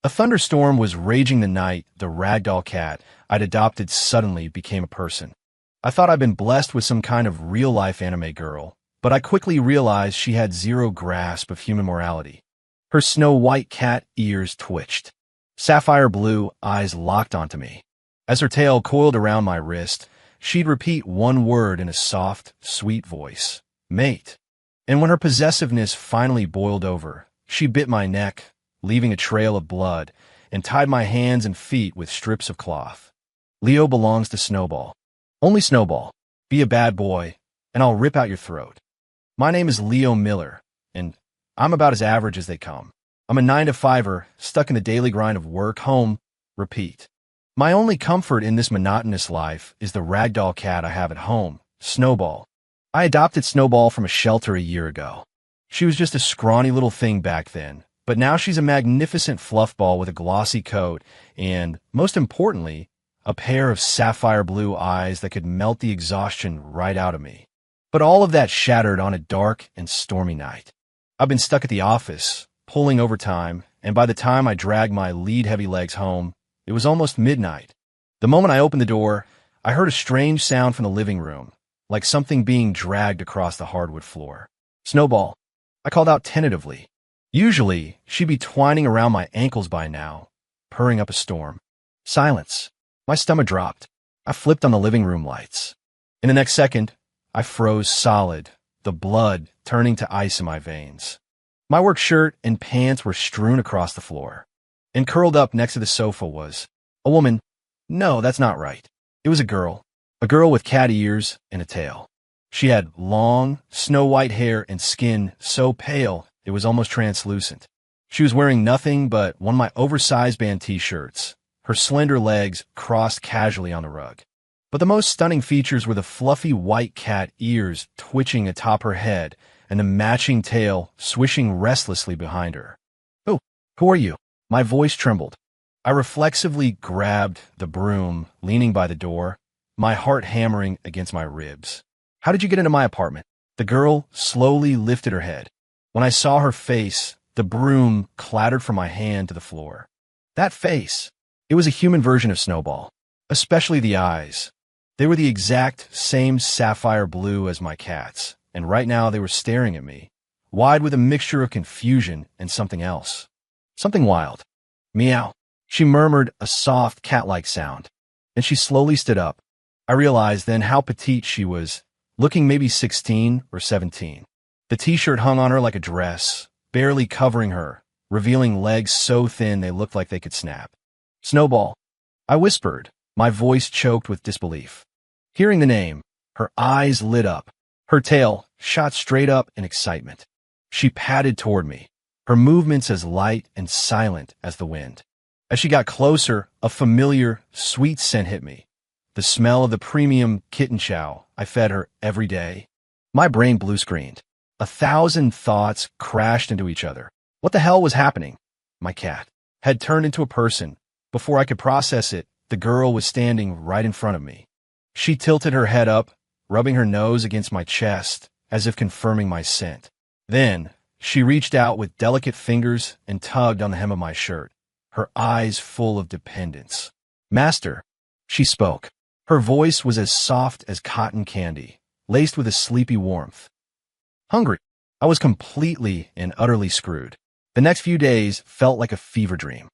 A thunderstorm was raging the night the ragdoll cat I'd adopted suddenly became a person. I thought I'd been blessed with some kind of real-life anime girl, but I quickly realized she had zero grasp of human morality. Her snow-white cat ears twitched. Sapphire blue eyes locked onto me. As her tail coiled around my wrist, she'd repeat one word in a soft, sweet voice. Mate. And when her possessiveness finally boiled over, she bit my neck, leaving a trail of blood, and tied my hands and feet with strips of cloth. Leo belongs to Snowball. Only Snowball. Be a bad boy, and I'll rip out your throat. My name is Leo Miller, and I'm about as average as they come. I'm a 9-to-5er, stuck in the daily grind of work, home, repeat. My only comfort in this monotonous life is the ragdoll cat I have at home, Snowball. I adopted Snowball from a shelter a year ago. She was just a scrawny little thing back then, but now she's a magnificent fluff ball with a glossy coat and, most importantly, a pair of sapphire blue eyes that could melt the exhaustion right out of me. But all of that shattered on a dark and stormy night. I've been stuck at the office, pulling overtime, and by the time I dragged my lead-heavy legs home, it was almost midnight. The moment I opened the door, I heard a strange sound from the living room, like something being dragged across the hardwood floor. Snowball, I called out tentatively. Usually, she'd be twining around my ankles by now, purring up a storm. Silence. My stomach dropped. I flipped on the living room lights. In the next second, I froze solid, the blood turning to ice in my veins. My work shirt and pants were strewn across the floor. And curled up next to the sofa was a woman. No, that's not right. It was a girl with cat ears and a tail. She had long, snow-white hair and skin so pale it was almost translucent. She was wearing nothing but one of my oversized band t-shirts. Her slender legs crossed casually on the rug. But the most stunning features were the fluffy white cat ears twitching atop her head and the matching tail swishing restlessly behind her. "Oh, who are you?" My voice trembled. I reflexively grabbed the broom, leaning by the door, my heart hammering against my ribs. "How did you get into my apartment?" The girl slowly lifted her head. When I saw her face, the broom clattered from my hand to the floor. That face! It was a human version of Snowball, especially the eyes. They were the exact same sapphire blue as my cat's, and right now they were staring at me, wide with a mixture of confusion and something else. Something wild. Meow. She murmured a soft cat-like sound, and she slowly stood up. I realized then how petite she was, looking maybe 16 or 17. The t-shirt hung on her like a dress, barely covering her, revealing legs so thin they looked like they could snap. "Snowball," I whispered, my voice choked with disbelief. Hearing the name, her eyes lit up. Her tail shot straight up in excitement. She padded toward me, her movements as light and silent as the wind. As she got closer, a familiar, sweet scent hit me. The smell of the premium kitten chow I fed her every day. My brain blue-screened. 1,000 thoughts crashed into each other. What the hell was happening? My cat had turned into a person. Before I could process it, the girl was standing right in front of me. She tilted her head up, rubbing her nose against my chest, as if confirming my scent. Then, she reached out with delicate fingers and tugged on the hem of my shirt, her eyes full of dependence. "Master," she spoke. Her voice was as soft as cotton candy, laced with a sleepy warmth. Hungry. I was completely and utterly screwed. The next few days felt like a fever dream.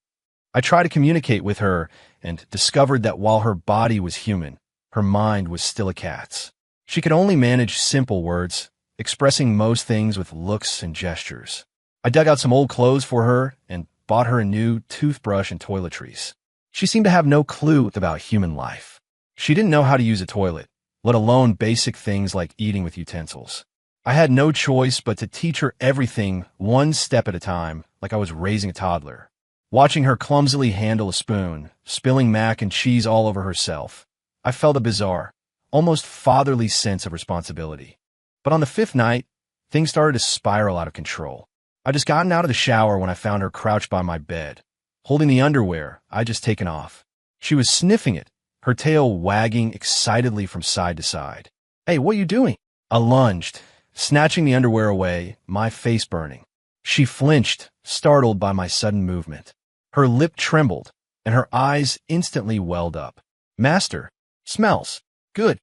I tried to communicate with her and discovered that while her body was human, her mind was still a cat's. She could only manage simple words, expressing most things with looks and gestures. I dug out some old clothes for her and bought her a new toothbrush and toiletries. She seemed to have no clue about human life. She didn't know how to use a toilet, let alone basic things like eating with utensils. I had no choice but to teach her everything one step at a time, like I was raising a toddler. Watching her clumsily handle a spoon, spilling mac and cheese all over herself, I felt a bizarre, almost fatherly sense of responsibility. But on the 5th night, things started to spiral out of control. I'd just gotten out of the shower when I found her crouched by my bed, holding the underwear I'd just taken off. She was sniffing it, her tail wagging excitedly from side to side. "Hey, what are you doing?" I lunged, snatching the underwear away, my face burning. She flinched, startled by my sudden movement. Her lip trembled, and her eyes instantly welled up. Master, smells. Good.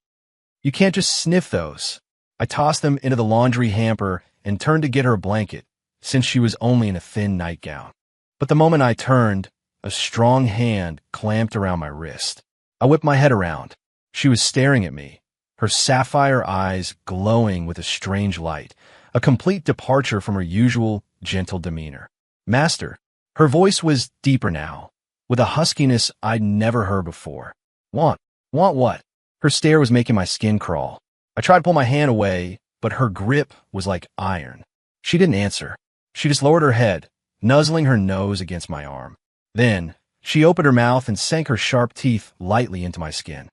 You can't just sniff those. I tossed them into the laundry hamper and turned to get her a blanket, since she was only in a thin nightgown. But the moment I turned, a strong hand clamped around my wrist. I whipped my head around. She was staring at me, her sapphire eyes glowing with a strange light, a complete departure from her usual gentle demeanor. Master. Her voice was deeper now, with a huskiness I'd never heard before. Want what? Her stare was making my skin crawl. I tried to pull my hand away, but her grip was like iron. She didn't answer. She just lowered her head, nuzzling her nose against my arm. Then, she opened her mouth and sank her sharp teeth lightly into my skin.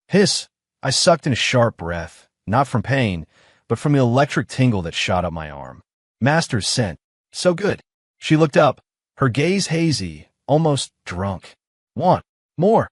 Hiss! I sucked in a sharp breath, not from pain, but from the electric tingle that shot up my arm. Master's scent. So good. She looked up, her gaze hazy, almost drunk. Want more?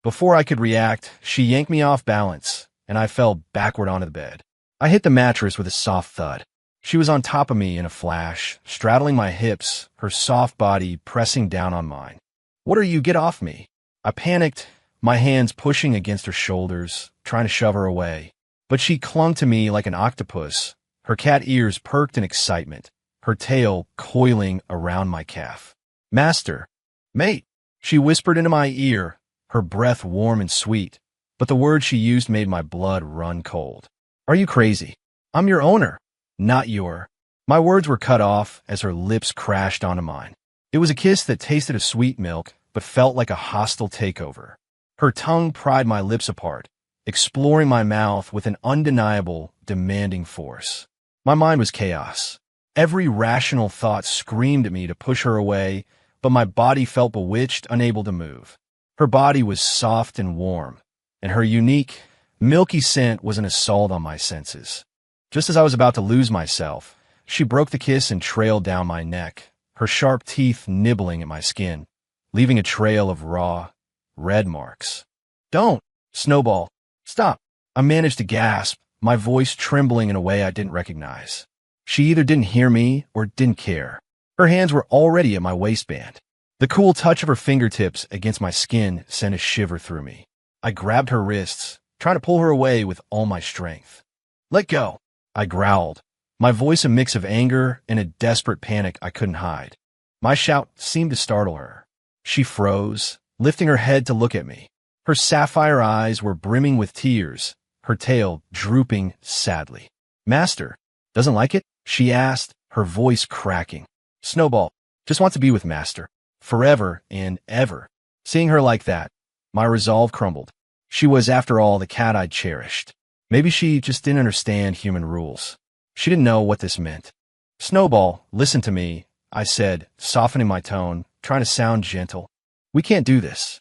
Before I could react, she yanked me off balance, and I fell backward onto the bed. I hit the mattress with a soft thud. She was on top of me in a flash, straddling my hips, her soft body pressing down on mine. What are you? Get off me. I panicked, my hands pushing against her shoulders, trying to shove her away. But she clung to me like an octopus, her cat ears perked in excitement, her tail coiling around my calf. Master, mate, she whispered into my ear, her breath warm and sweet, but the words she used made my blood run cold. Are you crazy? I'm your owner, not your. My words were cut off as her lips crashed onto mine. It was a kiss that tasted of sweet milk, but felt like a hostile takeover. Her tongue pried my lips apart, exploring my mouth with an undeniable, demanding force. My mind was chaos. Every rational thought screamed at me to push her away, but my body felt bewitched, unable to move. Her body was soft and warm, and her unique, milky scent was an assault on my senses. Just as I was about to lose myself, she broke the kiss and trailed down my neck, her sharp teeth nibbling at my skin, leaving a trail of raw, red marks. Don't! Snowball! Stop! I managed to gasp, my voice trembling in a way I didn't recognize. She either didn't hear me or didn't care. Her hands were already at my waistband. The cool touch of her fingertips against my skin sent a shiver through me. I grabbed her wrists, trying to pull her away with all my strength. Let go! I growled, my voice a mix of anger and a desperate panic I couldn't hide. My shout seemed to startle her. She froze, lifting her head to look at me. Her sapphire eyes were brimming with tears, her tail drooping sadly. Master, doesn't like it? She asked, her voice cracking. Snowball, just want to be with Master, forever and ever. Seeing her like that, my resolve crumbled. She was, after all, the cat I'd cherished. Maybe she just didn't understand human rules. She didn't know what this meant. Snowball, listen to me, I said, softening my tone, trying to sound gentle. We can't do this.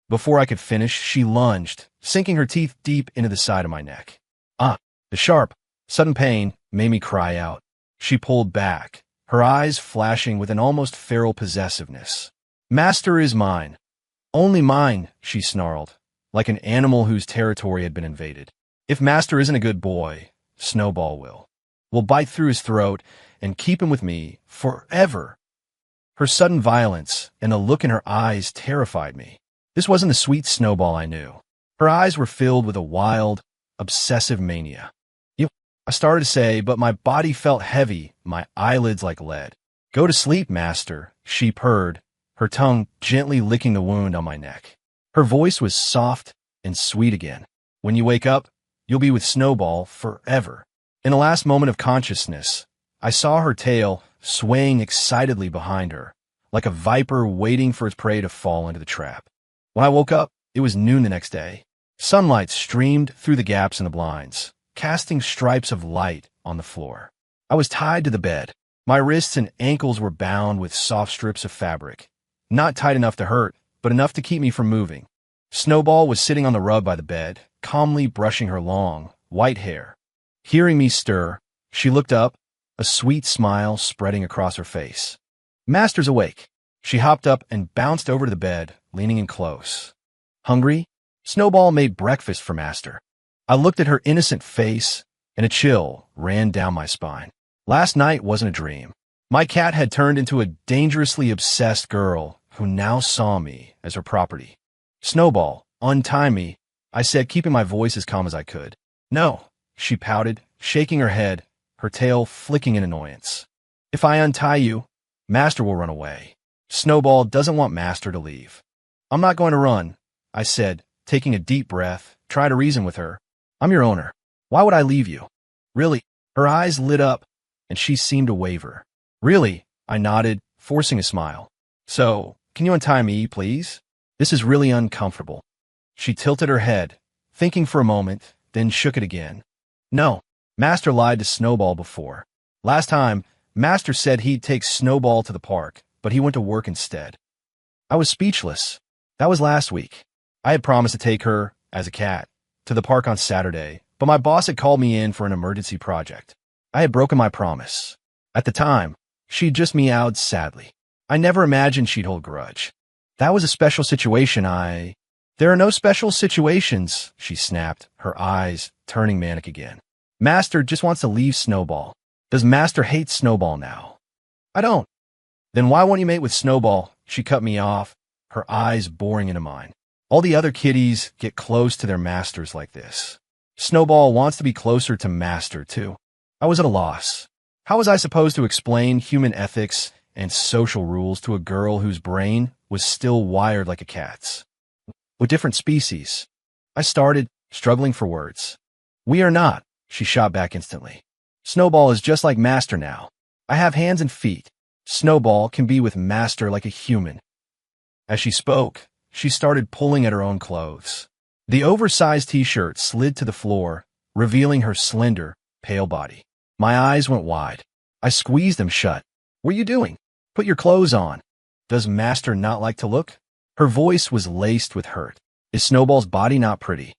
Before I could finish, she lunged, sinking her teeth deep into the side of my neck. The sharp, sudden pain made me cry out. She pulled back, her eyes flashing with an almost feral possessiveness. Master is mine. Only mine, she snarled, like an animal whose territory had been invaded. If Master isn't a good boy, Snowball will. We'll bite through his throat and keep him with me forever. Her sudden violence and the look in her eyes terrified me. This wasn't the sweet Snowball I knew. Her eyes were filled with a wild, obsessive mania. I started to say, but my body felt heavy, my eyelids like lead. Go to sleep, Master, she purred, her tongue gently licking the wound on my neck. Her voice was soft and sweet again. When you wake up, you'll be with Snowball forever. In the last moment of consciousness, I saw her tail swaying excitedly behind her, like a viper waiting for its prey to fall into the trap. When I woke up, it was noon the next day. Sunlight streamed through the gaps in the blinds, casting stripes of light on the floor. I was tied to the bed. My wrists and ankles were bound with soft strips of fabric, not tight enough to hurt, but enough to keep me from moving. Snowball was sitting on the rug by the bed, calmly brushing her long, white hair. Hearing me stir, she looked up, a sweet smile spreading across her face. Master's awake. She hopped up and bounced over to the bed, leaning in close. Hungry? Snowball made breakfast for Master. I looked at her innocent face, and a chill ran down my spine. Last night wasn't a dream. My cat had turned into a dangerously obsessed girl who now saw me as her property. Snowball, untie me, I said, keeping my voice as calm as I could. No, she pouted, shaking her head, her tail flicking in annoyance. If I untie you, Master will run away. Snowball doesn't want Master to leave. I'm not going to run, I said, taking a deep breath, try to reason with her. I'm your owner. Why would I leave you? Really? Her eyes lit up, and she seemed to waver. Really? I nodded, forcing a smile. So, can you untie me, please? This is really uncomfortable. She tilted her head, thinking for a moment, then shook it again. No, Master lied to Snowball before. Last time, Master said he'd take Snowball to the park, but he went to work instead. I was speechless. That was last week. I had promised to take her, as a cat, to the park on Saturday, but my boss had called me in for an emergency project. I had broken my promise. At the time, she just meowed sadly. I never imagined she'd hold a grudge. That was a special situation. There are no special situations, she snapped, her eyes turning manic again. Master just wants to leave Snowball. Does Master hate Snowball now? I don't. Then why won't you mate with Snowball? She cut me off, her eyes boring into mine. All the other kitties get close to their masters like this. Snowball wants to be closer to Master, too. I was at a loss. How was I supposed to explain human ethics and social rules to a girl whose brain was still wired like a cat's? With different species. I started, struggling for words. We are not, she shot back instantly. Snowball is just like Master now. I have hands and feet. Snowball can be with Master like a human. As she spoke, she started pulling at her own clothes. The oversized t-shirt slid to the floor, revealing her slender, pale body. My eyes went wide. I squeezed them shut. What are you doing? Put your clothes on. Does Master not like to look? Her voice was laced with hurt. Is Snowball's body not pretty?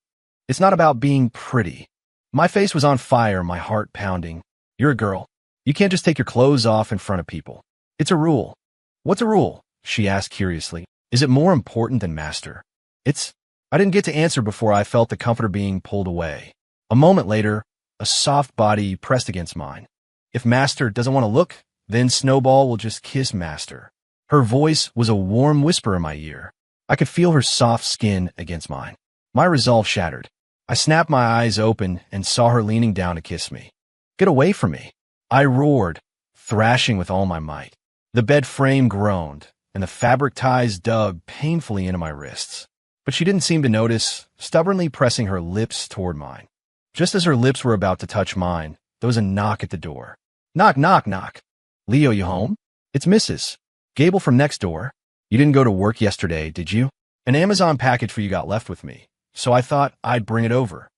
It's not about being pretty. My face was on fire, my heart pounding. You're a girl. You can't just take your clothes off in front of people. It's a rule. What's a rule? She asked curiously. Is it more important than Master? I didn't get to answer before I felt the comforter being pulled away. A moment later, a soft body pressed against mine. If Master doesn't want to look, then Snowball will just kiss Master. Her voice was a warm whisper in my ear. I could feel her soft skin against mine. My resolve shattered. I snapped my eyes open and saw her leaning down to kiss me. Get away from me. I roared, thrashing with all my might. The bed frame groaned, and the fabric ties dug painfully into my wrists. But she didn't seem to notice, stubbornly pressing her lips toward mine. Just as her lips were about to touch mine, there was a knock at the door. Knock, knock, knock. Leo, you home? It's Mrs. Gable from next door. You didn't go to work yesterday, did you? An Amazon package for you got left with me, so I thought I'd bring it over.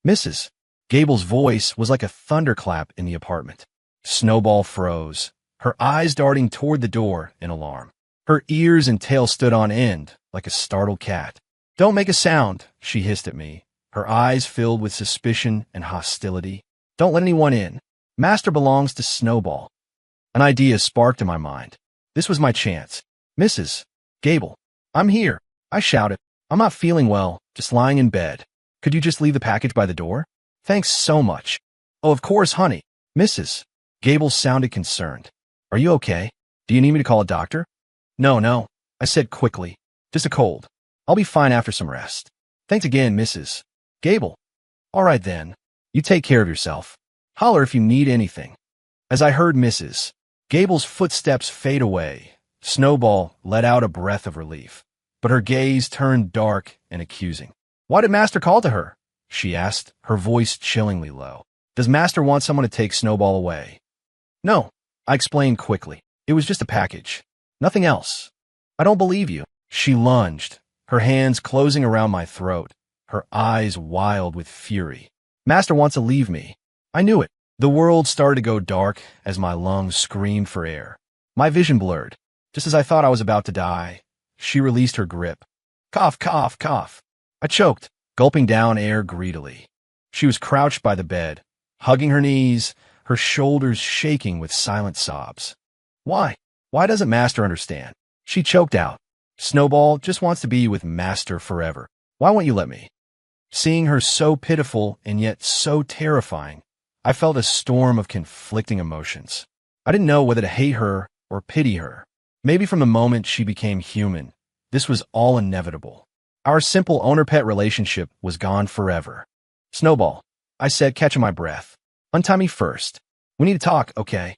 Mrs. Gable's voice was like a thunderclap in the apartment. Snowball froze, her eyes darting toward the door in alarm. Her ears and tail stood on end like a startled cat. Don't make a sound, she hissed at me, her eyes filled with suspicion and hostility. Don't let anyone in. Master belongs to Snowball. An idea sparked in my mind. This was my chance. Mrs. Gable, I'm here, I shouted. I'm not feeling well, just lying in bed. Could you just leave the package by the door? Thanks so much. Oh, of course, honey. Mrs. Gable sounded concerned. Are you okay? Do you need me to call a doctor? No, I said quickly. Just a cold. I'll be fine after some rest. Thanks again, Mrs. Gable. All right then. You take care of yourself. Holler if you need anything. As I heard Mrs. Gable's footsteps fade away, Snowball let out a breath of relief, but her gaze turned dark and accusing. Why did Master call to her? She asked, her voice chillingly low. Does Master want someone to take Snowball away? No, I explained quickly. It was just a package. Nothing else. I don't believe you. She lunged, her hands closing around my throat, her eyes wild with fury. Master wants to leave me. I knew it. The world started to go dark as my lungs screamed for air. My vision blurred. Just as I thought I was about to die, she released her grip. Cough, cough, cough. I choked, gulping down air greedily. She was crouched by the bed, hugging her knees, her shoulders shaking with silent sobs. Why? Why doesn't Master understand? She choked out. Snowball just wants to be with Master forever. Why won't you let me? Seeing her so pitiful and yet so terrifying, I felt a storm of conflicting emotions. I didn't know whether to hate her or pity her. Maybe from the moment she became human, this was all inevitable. Our simple owner-pet relationship was gone forever. Snowball, I said, catching my breath. Untie me first. We need to talk, okay?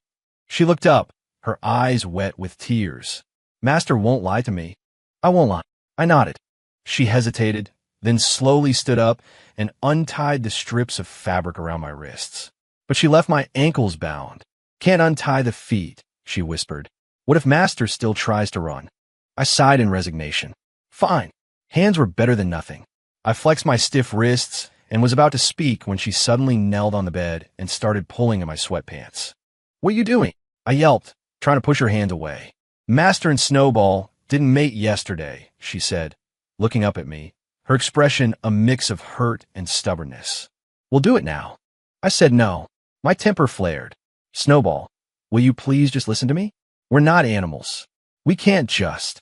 She looked up, her eyes wet with tears. Master won't lie to me. I won't lie. I nodded. She hesitated, then slowly stood up and untied the strips of fabric around my wrists. But she left my ankles bound. Can't untie the feet, she whispered. What if Master still tries to run? I sighed in resignation. Fine. Hands were better than nothing. I flexed my stiff wrists and was about to speak when she suddenly knelt on the bed and started pulling at my sweatpants. What are you doing? I yelped, trying to push her hand away. Master and Snowball didn't mate yesterday, she said, looking up at me, her expression a mix of hurt and stubbornness. We'll do it now. I said no. My temper flared. Snowball, will you please just listen to me? We're not animals. We can't just.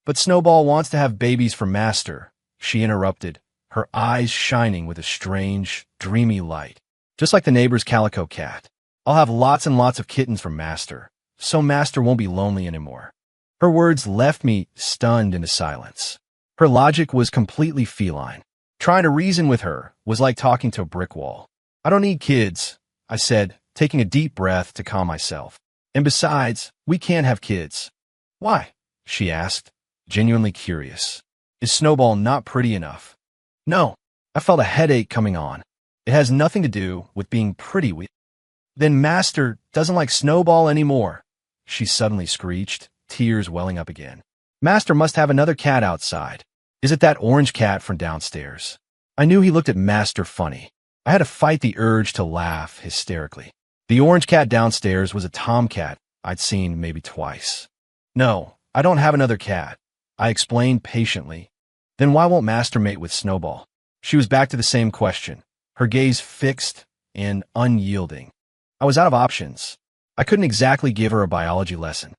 But Snowball wants to have babies for Master, she interrupted, her eyes shining with a strange, dreamy light. Just like the neighbor's calico cat. I'll have lots and lots of kittens from Master, so Master won't be lonely anymore. Her words left me stunned into silence. Her logic was completely feline. Trying to reason with her was like talking to a brick wall. I don't need kids, I said, taking a deep breath to calm myself. And besides, we can't have kids. Why? She asked, genuinely curious. Is Snowball not pretty enough? No. I felt a headache coming on. It has nothing to do with being pretty. Then Master doesn't like Snowball anymore, she suddenly screeched, tears welling up again. Master must have another cat outside. Is it that orange cat from downstairs? I knew he looked at Master funny. I had to fight the urge to laugh hysterically. The orange cat downstairs was a tomcat I'd seen maybe twice. No, I don't have another cat, I explained patiently. Then why won't Master mate with Snowball? She was back to the same question, her gaze fixed and unyielding. I was out of options. I couldn't exactly give her a biology lesson.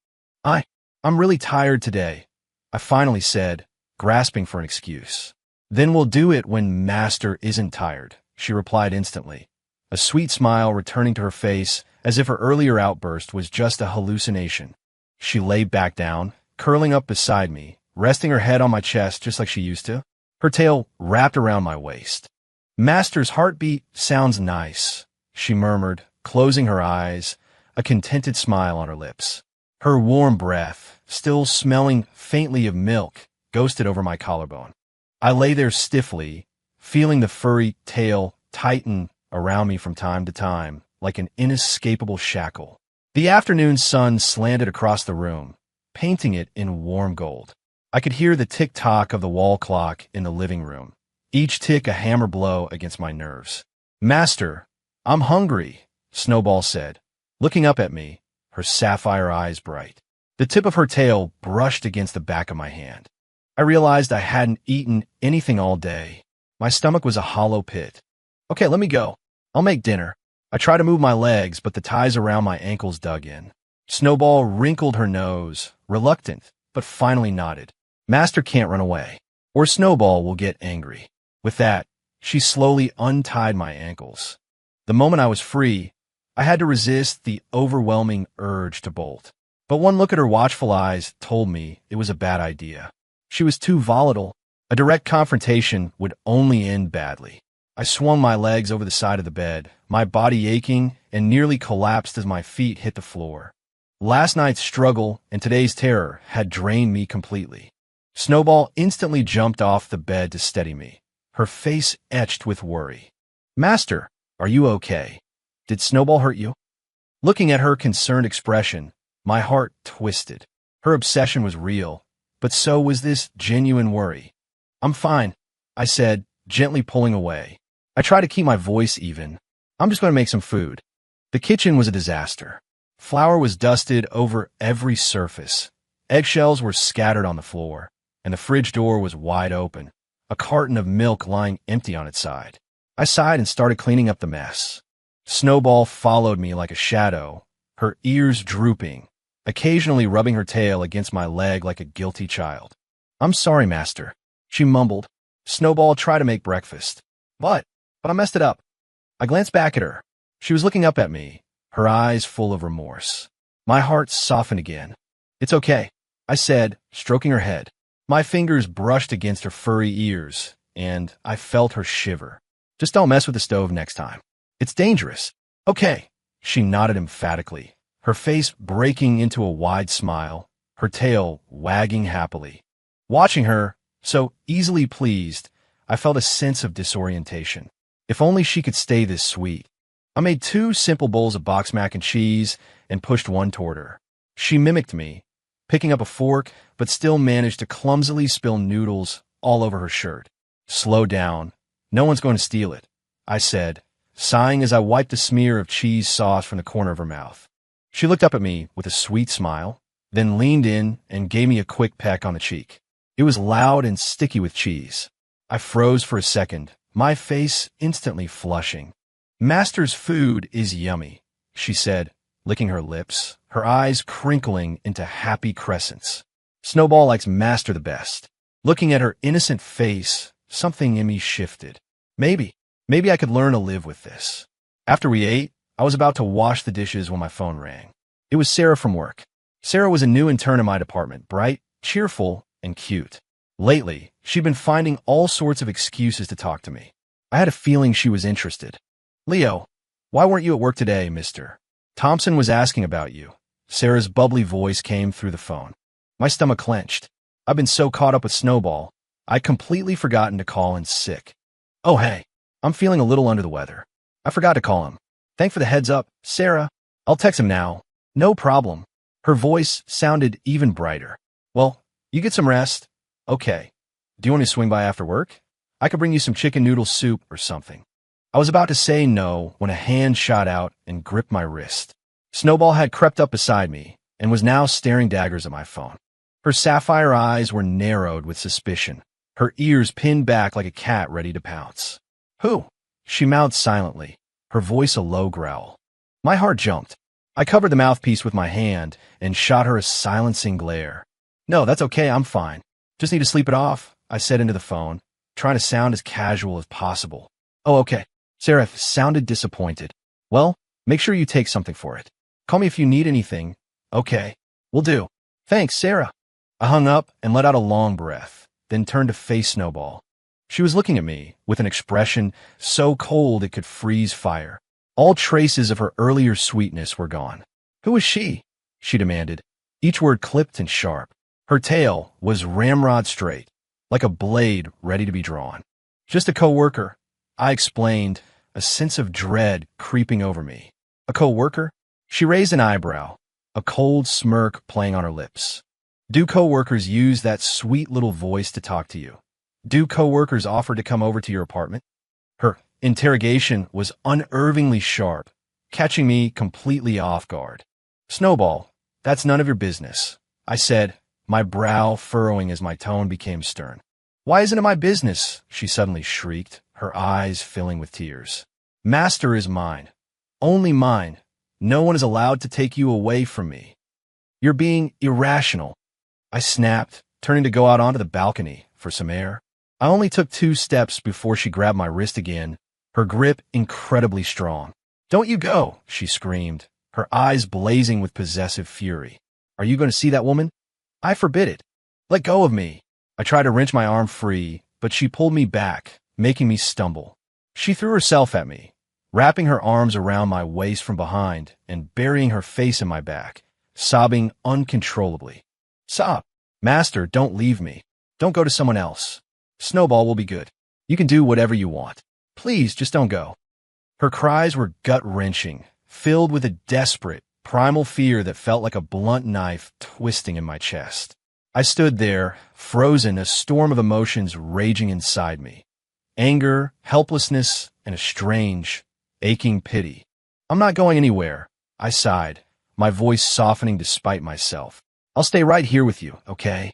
I'm really tired today, I finally said, grasping for an excuse. Then we'll do it when Master isn't tired, she replied instantly, a sweet smile returning to her face as if her earlier outburst was just a hallucination. She lay back down, curling up beside me, resting her head on my chest just like she used to, her tail wrapped around my waist. Master's heartbeat sounds nice, she murmured, closing her eyes, a contented smile on her lips. Her warm breath, still smelling faintly of milk, ghosted over my collarbone. I lay there stiffly, feeling the furry tail tighten around me from time to time, like an inescapable shackle. The afternoon sun slanted across the room, painting it in warm gold. I could hear the tick-tock of the wall clock in the living room, each tick a hammer blow against my nerves. Master, I'm hungry, Snowball said, looking up at me, her sapphire eyes bright. The tip of her tail brushed against the back of my hand. I realized I hadn't eaten anything all day. My stomach was a hollow pit. Okay, let me go. I'll make dinner. I tried to move my legs, but the ties around my ankles dug in. Snowball wrinkled her nose, reluctant, but finally nodded. Master can't run away, or Snowball will get angry. With that, she slowly untied my ankles. The moment I was free, I had to resist the overwhelming urge to bolt. But one look at her watchful eyes told me it was a bad idea. She was too volatile. A direct confrontation would only end badly. I swung my legs over the side of the bed, my body aching and nearly collapsed as my feet hit the floor. Last night's struggle and today's terror had drained me completely. Snowball instantly jumped off the bed to steady me, her face etched with worry. Master, are you okay? Did Snowball hurt you? Looking at her concerned expression, my heart twisted. Her obsession was real, but so was this genuine worry. I'm fine, I said, gently pulling away. I tried to keep my voice even. I'm just going to make some food. The kitchen was a disaster. Flour was dusted over every surface. Eggshells were scattered on the floor, and the fridge door was wide open, a carton of milk lying empty on its side. I sighed and started cleaning up the mess. Snowball followed me like a shadow, her ears drooping, occasionally rubbing her tail against my leg like a guilty child. I'm sorry, Master, she mumbled. Snowball tried to make breakfast. But I messed it up. I glanced back at her. She was looking up at me, her eyes full of remorse. My heart softened again. It's okay, I said, stroking her head. My fingers brushed against her furry ears, and I felt her shiver. Just don't mess with the stove next time. It's dangerous. Okay, she nodded emphatically, her face breaking into a wide smile, her tail wagging happily. Watching her, so easily pleased, I felt a sense of disorientation. If only she could stay this sweet. I made 2 simple bowls of boxed mac and cheese and pushed one toward her. She mimicked me, picking up a fork, but still managed to clumsily spill noodles all over her shirt. Slow down. No one's going to steal it, I said, sighing as I wiped a smear of cheese sauce from the corner of her mouth. She looked up at me with a sweet smile, then leaned in and gave me a quick peck on the cheek. It was loud and sticky with cheese. I froze for a second, my face instantly flushing. Master's food is yummy, she said, licking her lips, her eyes crinkling into happy crescents. Snowball likes Master the best. Looking at her innocent face, something in me shifted. Maybe I could learn to live with this. After we ate, I was about to wash the dishes when my phone rang. It was Sarah from work. Sarah was a new intern in my department, bright, cheerful, and cute. Lately, she'd been finding all sorts of excuses to talk to me. I had a feeling she was interested. Leo, why weren't you at work today, mister? Thompson was asking about you. Sarah's bubbly voice came through the phone. My stomach clenched. I've been so caught up with Snowball, I'd completely forgotten to call in sick. Oh hey, I'm feeling a little under the weather. I forgot to call him. Thanks for the heads up, Sarah. I'll text him now. No problem. Her voice sounded even brighter. Well, you get some rest. Okay. Do you want to swing by after work? I could bring you some chicken noodle soup or something. I was about to say no when a hand shot out and gripped my wrist. Snowball had crept up beside me and was now staring daggers at my phone. Her sapphire eyes were narrowed with suspicion, her ears pinned back like a cat ready to pounce. Who? She mouthed silently, her voice a low growl. My heart jumped. I covered the mouthpiece with my hand and shot her a silencing glare. No, that's okay, I'm fine. Just need to sleep it off, I said into the phone, trying to sound as casual as possible. Oh, okay. Sarah sounded disappointed. Well, make sure you take something for it. Call me if you need anything. Okay. Will do. Thanks, Sarah. I hung up and let out a long breath, then turned to face Snowball. She was looking at me with an expression so cold it could freeze fire. All traces of her earlier sweetness were gone. Who is she? She demanded, each word clipped and sharp. Her tail was ramrod straight, like a blade ready to be drawn. Just a coworker, I explained, a sense of dread creeping over me. A coworker? She raised an eyebrow, a cold smirk playing on her lips. Do coworkers use that sweet little voice to talk to you? Do coworkers offer to come over to your apartment? Her interrogation was unnervingly sharp, catching me completely off guard. Snowball, that's none of your business, I said, my brow furrowing as my tone became stern. Why isn't it my business? She suddenly shrieked, her eyes filling with tears. Master is mine. Only mine. No one is allowed to take you away from me. You're being irrational. I snapped, turning to go out onto the balcony for some air. I only took 2 steps before she grabbed my wrist again, her grip incredibly strong. Don't you go, she screamed, her eyes blazing with possessive fury. Are you going to see that woman? I forbid it. Let go of me. I tried to wrench my arm free, but she pulled me back, making me stumble. She threw herself at me, wrapping her arms around my waist from behind and burying her face in my back, sobbing uncontrollably. Sob. Master, don't leave me. Don't go to someone else. Snowball will be good. You can do whatever you want. Please, just don't go. Her cries were gut-wrenching, filled with a desperate, primal fear that felt like a blunt knife twisting in my chest. I stood there, frozen, a storm of emotions raging inside me. Anger, helplessness, and a strange, aching pity. I'm not going anywhere, I sighed, my voice softening despite myself. I'll stay right here with you, okay?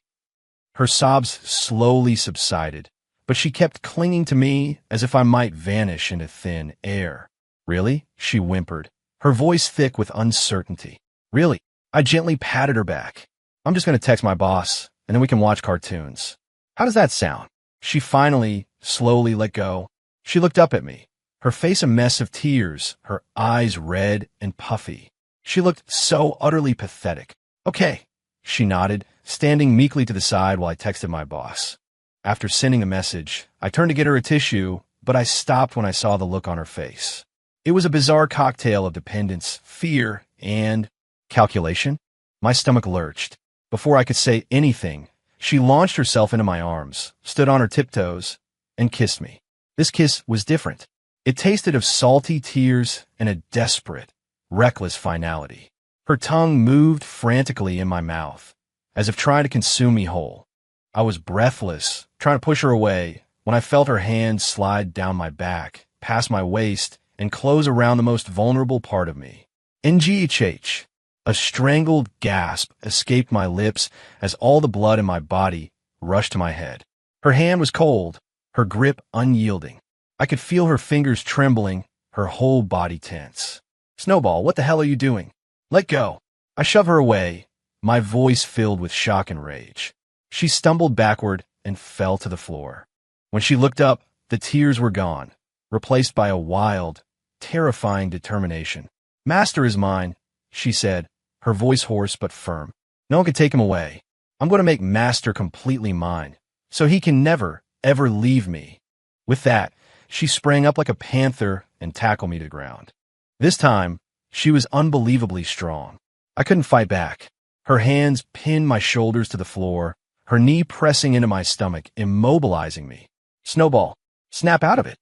Her sobs slowly subsided, but she kept clinging to me as if I might vanish into thin air. Really? She whimpered, her voice thick with uncertainty. Really? I gently patted her back. I'm just going to text my boss, and then we can watch cartoons. How does that sound? She finally, slowly let go. She looked up at me, her face a mess of tears, her eyes red and puffy. She looked so utterly pathetic. Okay, she nodded, standing meekly to the side while I texted my boss. After sending a message, I turned to get her a tissue, but I stopped when I saw the look on her face. It was a bizarre cocktail of dependence, fear, and calculation. My stomach lurched. Before I could say anything, she launched herself into my arms, stood on her tiptoes, and kissed me. This kiss was different. It tasted of salty tears and a desperate, reckless finality. Her tongue moved frantically in my mouth, as if trying to consume me whole. I was breathless, trying to push her away, when I felt her hand slide down my back, past my waist, and close around the most vulnerable part of me. NGHH. A strangled gasp escaped my lips as all the blood in my body rushed to my head. Her hand was cold, her grip unyielding. I could feel her fingers trembling, her whole body tense. Snowball, what the hell are you doing? Let go. I shove her away, my voice filled with shock and rage. She stumbled backward and fell to the floor. When she looked up, the tears were gone, replaced by a wild, terrifying determination. Master is mine, she said, her voice hoarse but firm. No one can take him away. I'm going to make Master completely mine, so he can never, ever leave me. With that, she sprang up like a panther and tackled me to the ground. This time, she was unbelievably strong. I couldn't fight back. Her hands pinned my shoulders to the floor, her knee pressing into my stomach, immobilizing me. Snowball, snap out of it.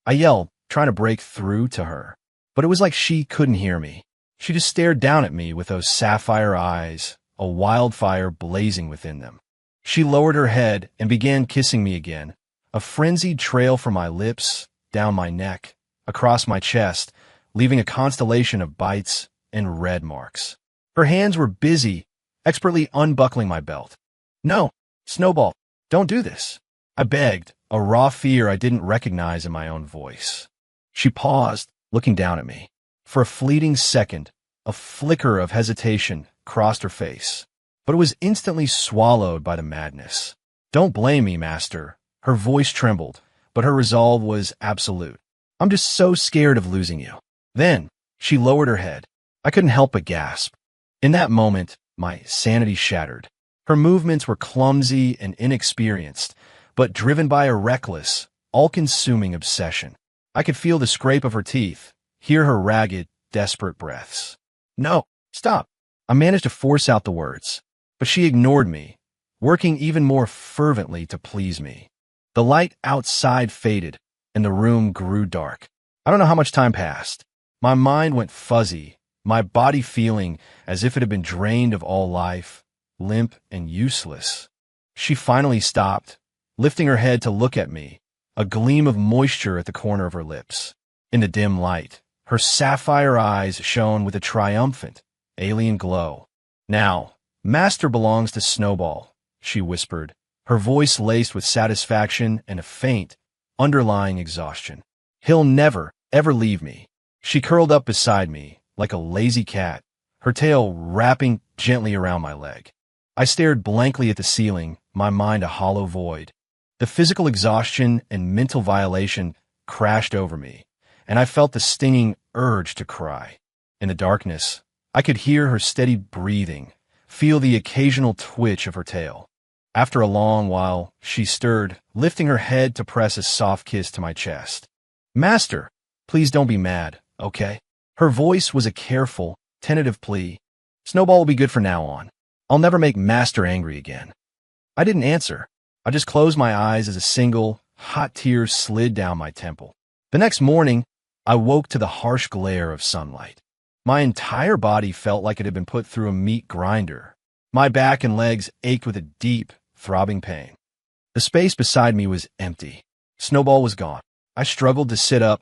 I yelled, trying to break through to her. But it was like she couldn't hear me. She just stared down at me with those sapphire eyes, a wildfire blazing within them. She lowered her head and began kissing me again, a frenzied trail from my lips, down my neck, across my chest, leaving a constellation of bites and red marks. Her hands were busy, expertly unbuckling my belt. No, Snowball, don't do this. I begged, a raw fear I didn't recognize in my own voice. She paused, looking down at me. For a fleeting second, a flicker of hesitation crossed her face, but it was instantly swallowed by the madness. Don't blame me, Master. Her voice trembled, but her resolve was absolute. I'm just so scared of losing you. Then, she lowered her head. I couldn't help but gasp. In that moment, my sanity shattered. Her movements were clumsy and inexperienced, but driven by a reckless, all-consuming obsession. I could feel the scrape of her teeth, hear her ragged, desperate breaths. No, stop. I managed to force out the words, but she ignored me, working even more fervently to please me. The light outside faded, and the room grew dark. I don't know how much time passed. My mind went fuzzy, my body feeling as if it had been drained of all life, limp and useless. She finally stopped, lifting her head to look at me, a gleam of moisture at the corner of her lips. In the dim light, her sapphire eyes shone with a triumphant, alien glow. Now, Master belongs to Snowball, she whispered, her voice laced with satisfaction and a faint, underlying exhaustion. He'll never, ever leave me. She curled up beside me, like a lazy cat, her tail wrapping gently around my leg. I stared blankly at the ceiling, my mind a hollow void. The physical exhaustion and mental violation crashed over me, and I felt the stinging urge to cry. In the darkness, I could hear her steady breathing, feel the occasional twitch of her tail. After a long while, she stirred, lifting her head to press a soft kiss to my chest. Master, please don't be mad, okay? Her voice was a careful, tentative plea. Snowball will be good from now on. I'll never make Master angry again. I didn't answer. I just closed my eyes as a single, hot tear slid down my temple. The next morning, I woke to the harsh glare of sunlight. My entire body felt like it had been put through a meat grinder. My back and legs ached with a deep, throbbing pain. The space beside me was empty. Snowball was gone. I struggled to sit up.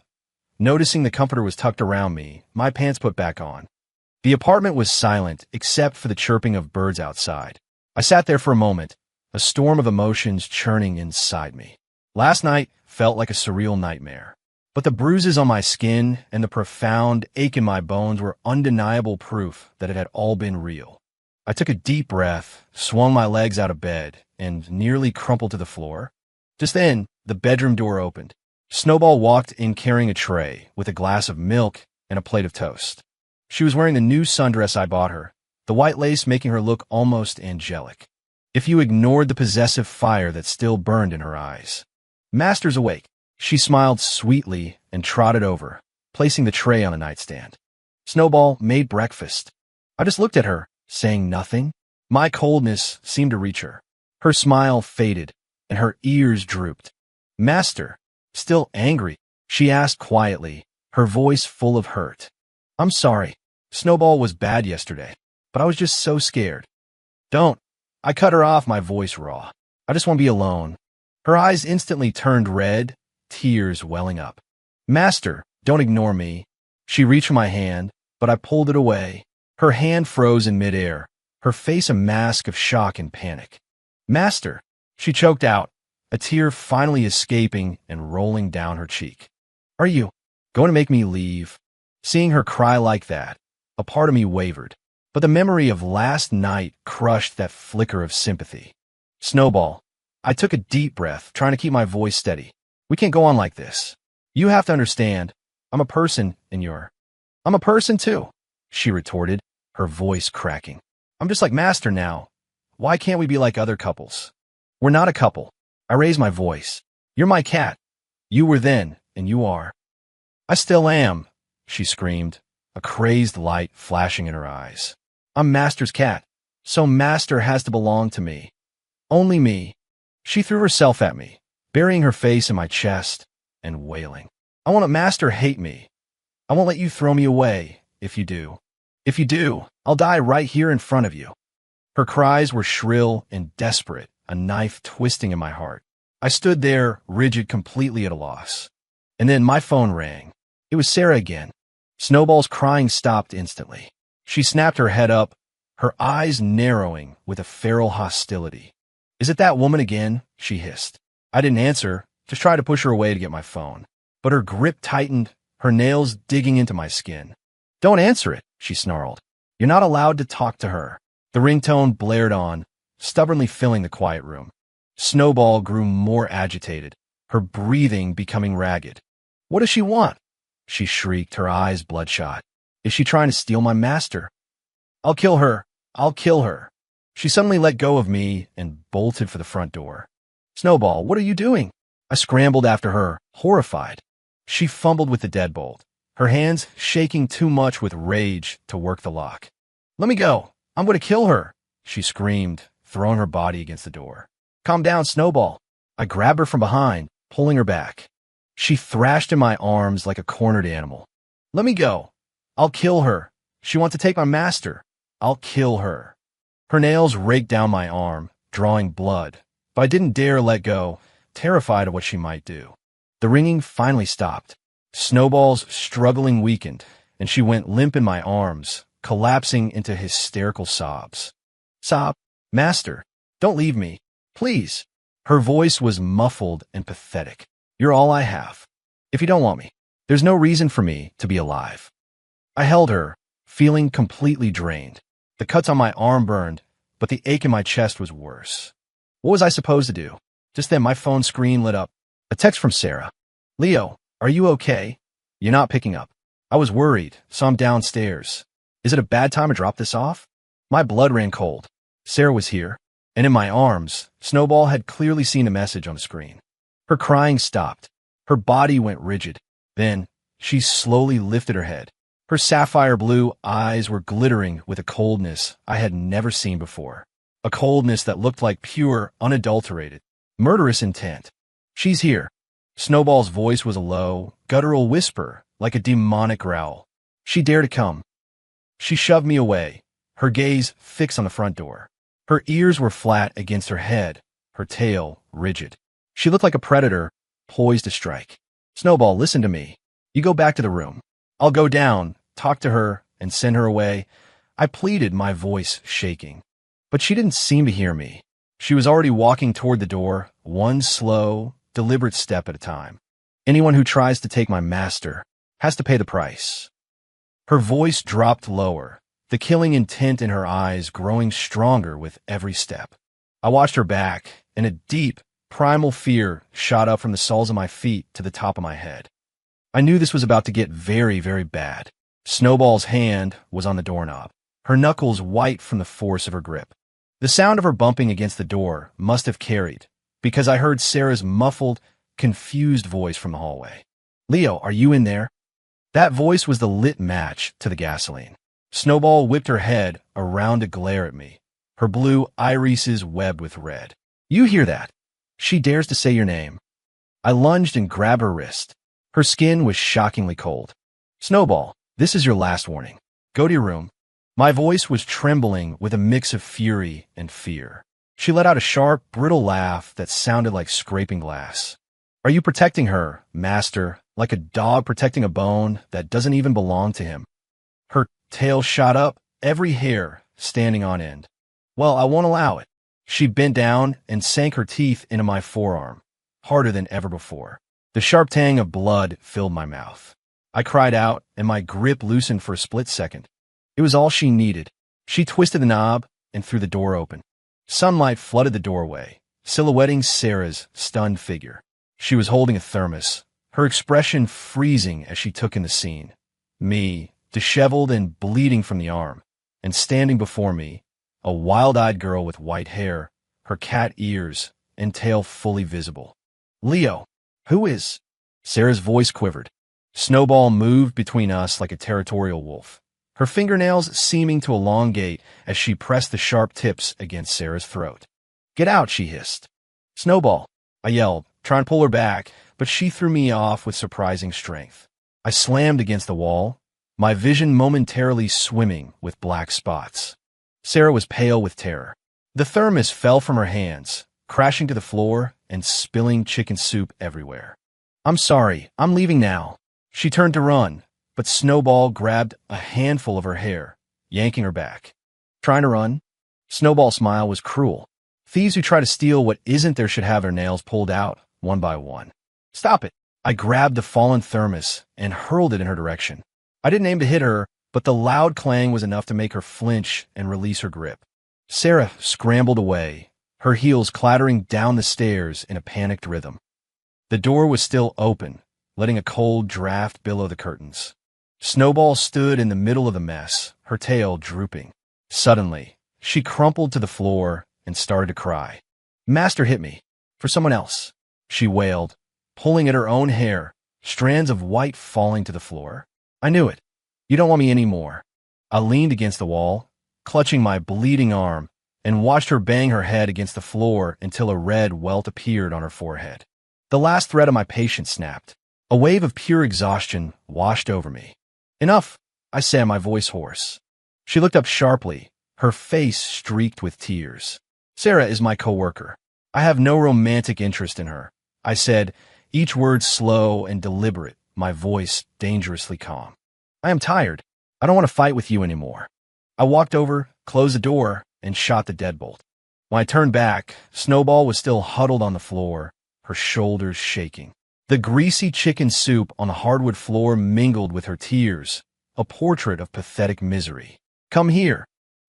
Noticing the comforter was tucked around me, my pants put back on. The apartment was silent except for the chirping of birds outside. I sat there for a moment, a storm of emotions churning inside me. Last night felt like a surreal nightmare, but the bruises on my skin and the profound ache in my bones were undeniable proof that it had all been real. I took a deep breath, swung my legs out of bed, and nearly crumpled to the floor. Just then, the bedroom door opened. Snowball walked in carrying a tray with a glass of milk and a plate of toast. She was wearing the new sundress I bought her, the white lace making her look almost angelic, if you ignored the possessive fire that still burned in her eyes. Master's awake. She smiled sweetly and trotted over, placing the tray on the nightstand. Snowball made breakfast. I just looked at her, saying nothing. My coldness seemed to reach her. Her smile faded, and her ears drooped. Master, still angry, she asked quietly, her voice full of hurt. I'm sorry. Snowball was bad yesterday, but I was just so scared. Don't. I cut her off, my voice raw. I just want to be alone. Her eyes instantly turned red, tears welling up. Master, don't ignore me. She reached for my hand, but I pulled it away. Her hand froze in midair, her face a mask of shock and panic. Master, she choked out, a tear finally escaping and rolling down her cheek. Are you going to make me leave? Seeing her cry like that, a part of me wavered, but the memory of last night crushed that flicker of sympathy. Snowball, I took a deep breath, trying to keep my voice steady. We can't go on like this. You have to understand, I'm a person and I'm a person too, she retorted, her voice cracking. I'm just like Master now. Why can't we be like other couples? We're not a couple. I raised my voice. You're my cat. You were then, and you are. I still am, she screamed, a crazed light flashing in her eyes. I'm Master's cat, so Master has to belong to me. Only me. She threw herself at me, burying her face in my chest and wailing. I won't let Master hate me. I won't let you throw me away, if you do. If you do, I'll die right here in front of you. Her cries were shrill and desperate, a knife twisting in my heart. I stood there, rigid, completely at a loss. And then my phone rang. It was Sarah again. Snowball's crying stopped instantly. She snapped her head up, her eyes narrowing with a feral hostility. Is it that woman again? She hissed. I didn't answer, just tried to push her away to get my phone. But her grip tightened, her nails digging into my skin. Don't answer it, she snarled. You're not allowed to talk to her. The ringtone blared on, stubbornly filling the quiet room. Snowball grew more agitated, her breathing becoming ragged. What does she want? She shrieked, her eyes bloodshot. Is she trying to steal my master? I'll kill her. I'll kill her. She suddenly let go of me and bolted for the front door. Snowball, what are you doing? I scrambled after her, horrified. She fumbled with the deadbolt, her hands shaking too much with rage to work the lock. Let me go. I'm going to kill her, she screamed, throwing her body against the door. Calm down, Snowball. I grabbed her from behind, pulling her back. She thrashed in my arms like a cornered animal. Let me go. I'll kill her. She wants to take my master. I'll kill her. Her nails raked down my arm, drawing blood, but I didn't dare let go, terrified of what she might do. The ringing finally stopped. Snowball's struggling weakened, and she went limp in my arms, collapsing into hysterical sobs. Sob, Master, don't leave me, please. Her voice was muffled and pathetic. You're all I have. If you don't want me, there's no reason for me to be alive. I held her, feeling completely drained. The cuts on my arm burned, but the ache in my chest was worse. What was I supposed to do? Just then my phone screen lit up. A text from Sarah. Leo, are you okay? You're not picking up. I was worried, so I'm downstairs. Is it a bad time to drop this off? My blood ran cold. Sarah was here, and in my arms, Snowball had clearly seen a message on the screen. Her crying stopped. Her body went rigid. Then, she slowly lifted her head. Her sapphire blue eyes were glittering with a coldness I had never seen before. A coldness that looked like pure, unadulterated, murderous intent. She's here. Snowball's voice was a low, guttural whisper, like a demonic growl. She dared to come. She shoved me away, her gaze fixed on the front door. Her ears were flat against her head, her tail rigid. She looked like a predator, poised to strike. Snowball, listen to me. You go back to the room. I'll go down, talk to her, and send her away. I pleaded, my voice shaking. But she didn't seem to hear me. She was already walking toward the door, one slow, deliberate step at a time. Anyone who tries to take my master has to pay the price. Her voice dropped lower, the killing intent in her eyes growing stronger with every step. I watched her back, and a deep, primal fear shot up from the soles of my feet to the top of my head. I knew this was about to get very, very bad. Snowball's hand was on the doorknob, her knuckles white from the force of her grip. The sound of her bumping against the door must have carried, because I heard Sarah's muffled, confused voice from the hallway. "Leo, are you in there?" That voice was the lit match to the gasoline. Snowball whipped her head around to glare at me, her blue irises webbed with red. "You hear that? She dares to say your name." I lunged and grabbed her wrist. Her skin was shockingly cold. "Snowball, this is your last warning. Go to your room." My voice was trembling with a mix of fury and fear. She let out a sharp, brittle laugh that sounded like scraping glass. "Are you protecting her, master, like a dog protecting a bone that doesn't even belong to him?" Her tail shot up, every hair standing on end. "Well, I won't allow it." She bent down and sank her teeth into my forearm, harder than ever before. The sharp tang of blood filled my mouth. I cried out, and my grip loosened for a split second. It was all she needed. She twisted the knob and threw the door open. Sunlight flooded the doorway, silhouetting Sarah's stunned figure. She was holding a thermos, her expression freezing as she took in the scene. Me, disheveled and bleeding from the arm, and standing before me, a wild-eyed girl with white hair, her cat ears, and tail fully visible. "Leo, who is—" Sarah's voice quivered. Snowball moved between us like a territorial wolf, her fingernails seeming to elongate as she pressed the sharp tips against Sarah's throat. "Get out," she hissed. "Snowball," I yelled, trying to pull her back, but she threw me off with surprising strength. I slammed against the wall, my vision momentarily swimming with black spots. Sarah was pale with terror. The thermos fell from her hands, crashing to the floor and spilling chicken soup everywhere. "I'm sorry, I'm leaving now." She turned to run, but Snowball grabbed a handful of her hair, yanking her back. "Trying to run?" Snowball's smile was cruel. Thieves who try to steal what isn't theirs should have their nails pulled out, one by one. "Stop it." I grabbed the fallen thermos and hurled it in her direction. I didn't aim to hit her, but the loud clang was enough to make her flinch and release her grip. Sarah scrambled away, her heels clattering down the stairs in a panicked rhythm. The door was still open, letting a cold draft billow the curtains. Snowball stood in the middle of the mess, her tail drooping. Suddenly, she crumpled to the floor and started to cry. "Master hit me. For someone else," she wailed, pulling at her own hair, strands of white falling to the floor. "I knew it. You don't want me anymore." I leaned against the wall, clutching my bleeding arm, and watched her bang her head against the floor until a red welt appeared on her forehead. The last thread of my patience snapped. A wave of pure exhaustion washed over me. "Enough," I said, my voice hoarse. She looked up sharply, her face streaked with tears. "Sarah is my coworker. I have no romantic interest in her," I said, each word slow and deliberate, my voice dangerously calm. "I am tired. I don't want to fight with you anymore." I walked over, closed the door, and shot the deadbolt. When I turned back, Snowball was still huddled on the floor, her shoulders shaking. The greasy chicken soup on the hardwood floor mingled with her tears, a portrait of pathetic misery. "Come here."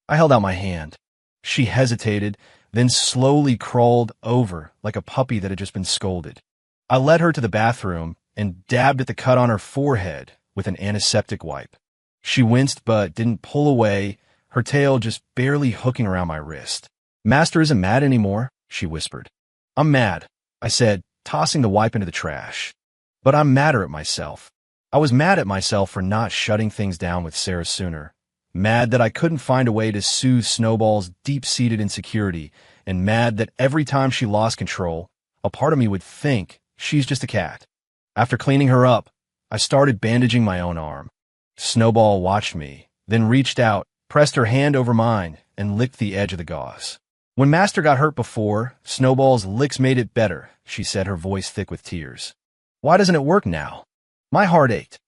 I held out my hand. She hesitated, then slowly crawled over like a puppy that had just been scolded. I led her to the bathroom and dabbed at the cut on her forehead with an antiseptic wipe. She winced but didn't pull away, her tail just barely hooking around my wrist. "Master isn't mad anymore," she whispered. "I'm mad," I said, tossing the wipe into the trash. "But I'm madder at myself. I was mad at myself for not shutting things down with Sarah sooner. Mad that I couldn't find a way to soothe Snowball's deep-seated insecurity, and mad that every time she lost control, a part of me would think, she's just a cat. After cleaning her up, I started bandaging my own arm. Snowball watched me, then reached out, pressed her hand over mine, and licked the edge of the gauze. "When Master got hurt before, Snowball's licks made it better," she said, her voice thick with tears. "Why doesn't it work now?" My heart ached.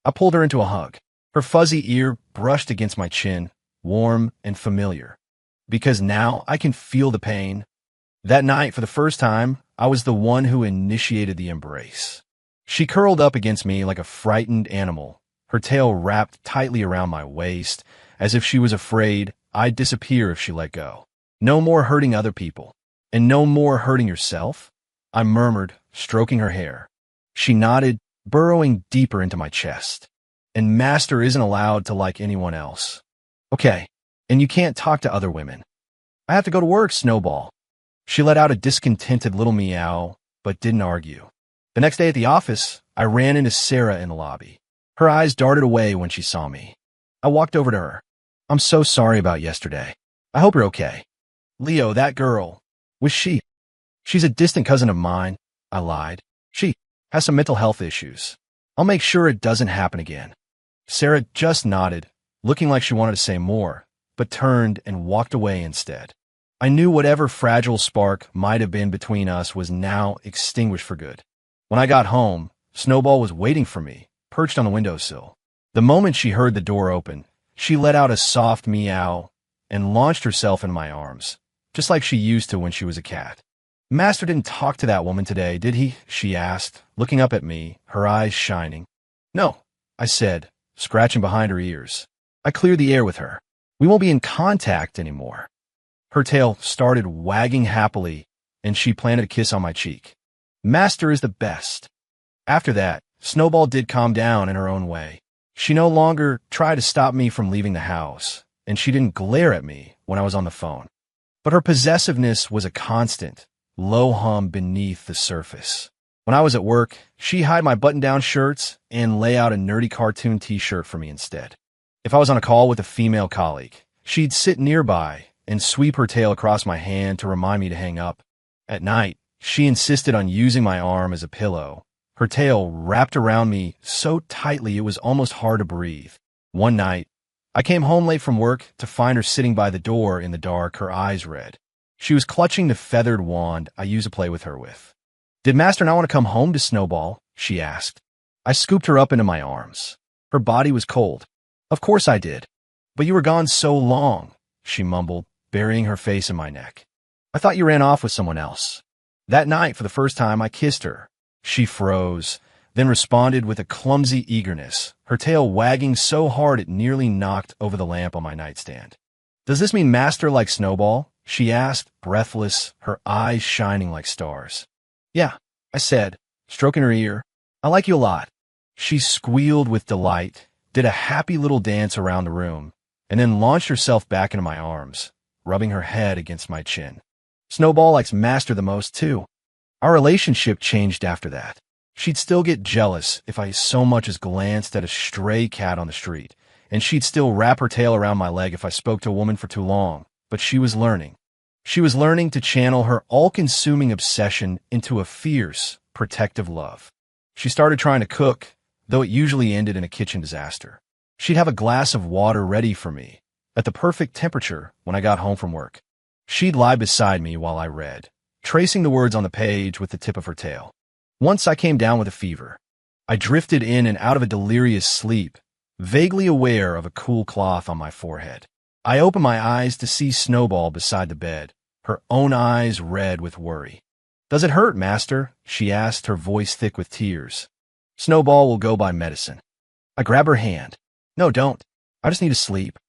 I pulled her into a hug. Her fuzzy ear brushed against my chin, warm and familiar. "Because now I can feel the pain." That night, for the first time, I was the one who initiated the embrace. She curled up against me like a frightened animal, her tail wrapped tightly around my waist, as if she was afraid I'd disappear if she let go. "No more hurting other people. And no more hurting yourself?" I murmured, stroking her hair. She nodded, burrowing deeper into my chest. and Master isn't allowed to like anyone else. Okay, and you can't talk to other women. I have to go to work, Snowball. She let out a discontented little meow, but didn't argue. The next day at the office, I ran into Sarah in the lobby. Her eyes darted away when she saw me. I walked over to her. I'm so sorry about yesterday. I hope you're okay. Leo, that girl. Was she? She's a distant cousin of mine. I lied. She has some mental health issues. I'll make sure it doesn't happen again. Sarah just nodded, looking like she wanted to say more, but turned and walked away instead. I knew whatever fragile spark might have been between us was now extinguished for good. When I got home, Snowball was waiting for me, perched on the windowsill. The moment she heard the door open, she let out a soft meow and launched herself in my arms, just like she used to when she was a cat. Master didn't talk to that woman today, did he? She asked, looking up at me, her eyes shining. No, I said, scratching behind her ears. I cleared the air with her. We won't be in contact anymore. Her tail started wagging happily, and she planted a kiss on my cheek. Master is the best. After that, Snowball did calm down in her own way. She no longer tried to stop me from leaving the house, and she didn't glare at me when I was on the phone. But her possessiveness was a constant, low hum beneath the surface. When I was at work, she'd hide my button-down shirts and lay out a nerdy cartoon t-shirt for me instead. If I was on a call with a female colleague, she'd sit nearby and sweep her tail across my hand to remind me to hang up. At night, she insisted on using my arm as a pillow. Her tail wrapped around me so tightly it was almost hard to breathe. One night, I came home late from work to find her sitting by the door in the dark, her eyes red. She was clutching the feathered wand I used to play with her with. Did Master not want to come home to Snowball? She asked. I scooped her up into my arms. Her body was cold. Of course I did. But you were gone so long, she mumbled, burying her face in my neck. I thought you ran off with someone else. That night, for the first time, I kissed her. She froze, then responded with a clumsy eagerness, her tail wagging so hard it nearly knocked over the lamp on my nightstand. Does this mean Master likes Snowball? She asked, breathless, her eyes shining like stars. Yeah, I said, stroking her ear. I like you a lot. She squealed with delight, did a happy little dance around the room, and then launched herself back into my arms, rubbing her head against my chin. Snowball likes Master the most, too. Our relationship changed after that. She'd still get jealous if I so much as glanced at a stray cat on the street, and she'd still wrap her tail around my leg if I spoke to a woman for too long. But she was learning. She was learning to channel her all-consuming obsession into a fierce, protective love. She started trying to cook, though it usually ended in a kitchen disaster. She'd have a glass of water ready for me, at the perfect temperature when I got home from work. She'd lie beside me while I read, tracing the words on the page with the tip of her tail. Once I came down with a fever. I drifted in and out of a delirious sleep, vaguely aware of a cool cloth on my forehead. I opened my eyes to see Snowball beside the bed, her own eyes red with worry. Does it hurt, Master? She asked, her voice thick with tears. Snowball will go buy medicine. I grabbed her hand. No, don't. I just need to sleep.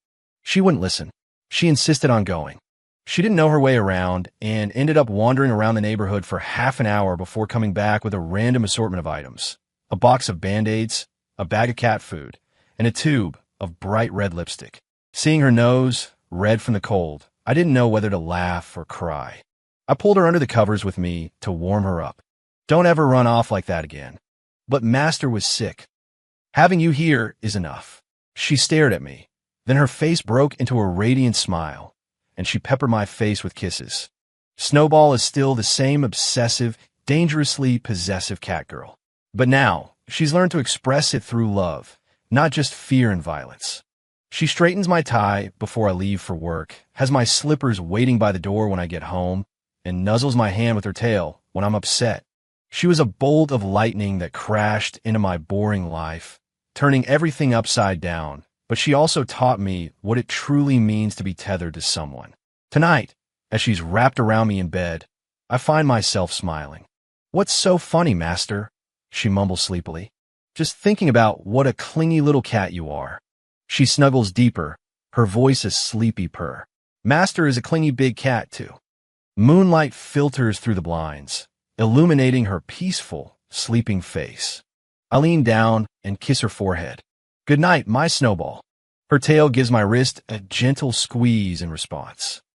She wouldn't listen. She insisted on going. She didn't know her way around and ended up wandering around the neighborhood for half an hour before coming back with a random assortment of items. A box of Band-Aids, a bag of cat food, and a tube of bright red lipstick. Seeing her nose, red from the cold, I didn't know whether to laugh or cry. I pulled her under the covers with me to warm her up. Don't ever run off like that again. But Master was sick. Having you here is enough. She stared at me. Then her face broke into a radiant smile, and she peppered my face with kisses. Snowball is still the same obsessive, dangerously possessive cat girl. But now, she's learned to express it through love, not just fear and violence. She straightens my tie before I leave for work, has my slippers waiting by the door when I get home, and nuzzles my hand with her tail when I'm upset. She was a bolt of lightning that crashed into my boring life, turning everything upside down, but she also taught me what it truly means to be tethered to someone. Tonight, as she's wrapped around me in bed, I find myself smiling. What's so funny, Master? She mumbles sleepily. Just thinking about what a clingy little cat you are. She snuggles deeper, her voice a sleepy purr. Master is a clingy big cat, too. Moonlight filters through the blinds, illuminating her peaceful, sleeping face. I lean down and kiss her forehead. Good night, my snowball. Her tail gives my wrist a gentle squeeze in response.